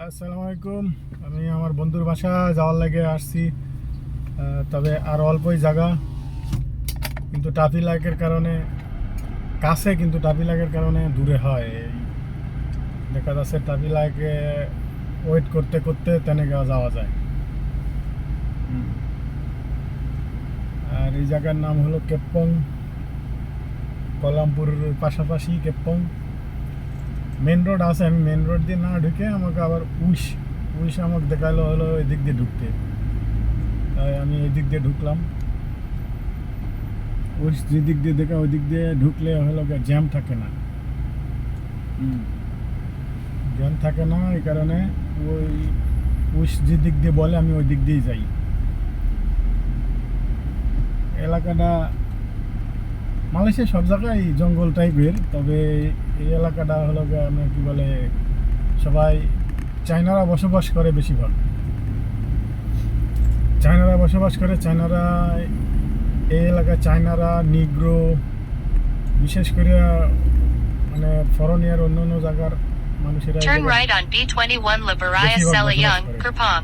আসসালামু আলাইকুম। আমি আমার বন্ধুর বাসা যাওয়ার লাগে আসছি, তবে আর অল্পই জায়গা, কিন্তু ট্রাফিকের কারণে কাছে, কিন্তু ট্রাফিকের কারণে দূরে হয়। এই দেখা যাচ্ছে ট্রাফিকে ওয়েট করতে করতে তেনে যাওয়া যায়। আর এই জায়গার নাম হলো কেপ্পং, কলামপুরের পাশাপাশি কেপ্পং। মেন রোড আছে, আমি মেন রোড দিয়ে না ঢুকে আমাকে আবার উইশ উইশ আমাকে দেখালো হলো ওই দিক দিয়ে ঢুকতে, তাই আমি এই দিক দিয়ে ঢুকলাম। ওই যে দিক দিয়ে দেখা ওই দিক দিয়ে ঢুকলে হলো জ্যাম থাকে না, জ্যাম থাকে না, এই কারণে ওই ওই যে দিক দিয়ে বলে আমি ওই দিক দিয়েই যাই। এলাকাটা মালয়েশিয়া সব জায়গায় জঙ্গল টাইপের, তবে এই এলাকাটা হলো আপনার কি বলে, সবাই চায়নারা বসবাস করে, বেশিরভাগ চায়নারা বসবাস করে। চায়নারা এই এলাকায় চায়নারা, নিগ্রো, বিশেষ করে মানে ফরেনিয়ার অন্য অন্য জায়গার মানুষেরা Turn right on B21 Liberaya বেশিরভাগ বসবাস Seliung, করে। Kerpong.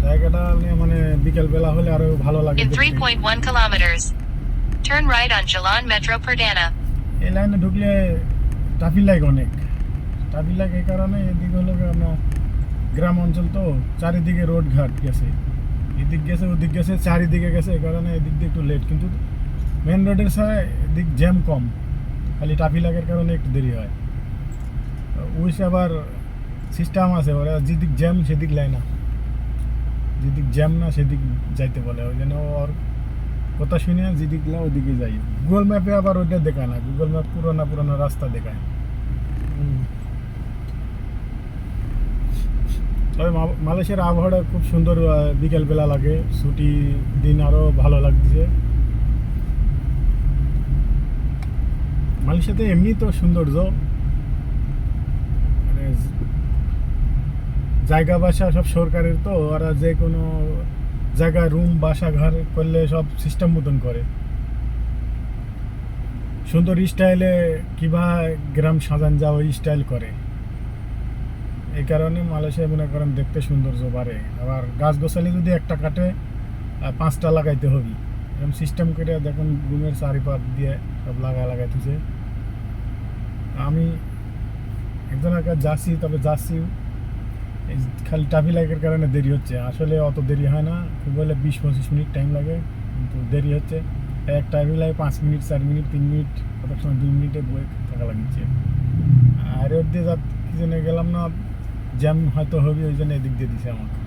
জায়গাটা মানে বিকেল বেলা হলে আরো ভালো লাগে In দেখতে। 3.1 kilometers. Turn right on Jalan Metro Perdana. এই লাইনে ঢুকলে ট্রাফিক লাইট অনেক, ট্রাফিক লাইট এই কারণে এদিকে হলো আপনার গ্রাম অঞ্চল তো, চারিদিকে রোড ঘাট গেছে, এদিক গেছে ওদিক গেছে, চারিদিকে গেছে, এই কারণে এদিক দিয়ে একটু লেট। কিন্তু মেন রোডের সাথে এদিক জ্যাম কম, খালি ট্রাফিক লাইটের কারণে একটু দেরি হয়। ওই আবার সিস্টেম আছে, ওরা যেদিক জ্যাম সেদিক লাইন না, যেদিক জ্যাম না সেদিক যাইতে বলে, ওই জন্য ওর কথা শুনে যেদিক না ওইদিকে যাই। গুগল ম্যাপে আবার ওইটা দেখায় না, গুগল ম্যাপ পুরোনো পুরোনো রাস্তা দেখায়। তবে মালয়েশিয়ার আবহাওয়াটা খুব সুন্দর, বিকেলবেলা লাগে, ছুটি দিন আরও ভালো লাগছে। মালয়েশিয়াতে এমনি তো সৌন্দর্য, মানে জায়গা বাসা সব সরকারের তো, ওরা যে কোনো জায়গায় রুম বাসা ঘর করলে সব সিস্টেম মতন করে, সুন্দর স্টাইলে কিভাবে গ্রাম সাজান যাওয়া ওই স্টাইল করে। এই কারণে মালয়েশিয়া মনে করেন দেখতে সৌন্দর্য বাড়ে। আবার গাছ গোছালি যদি একটা কাটে 5টা লাগাইতে হবে, এরকম সিস্টেম করে দেখুন রুমের চারিপাশ দিয়ে সব লাগাইতেছে। আমি একজনের কাছে যাচ্ছি, তবে যাচ্ছি এই খালি ট্রাফিক লাইটের কারণে দেরি হচ্ছে। আসলে অত দেরি হয় না, খুব হলে 20-25 মিনিট টাইম লাগে, কিন্তু দেরি হচ্ছে। এক traffic light 5 minute, 4 minute, 3 minute, কত সময় 2 মিনিটে বয়ে থাকা লাগিচ্ছে। আর ওর দিয়ে কি জন্য গেলাম না, জ্যাম হয়তো হবে, ওই জন্য এদিক দিয়ে দিছে আমাকে।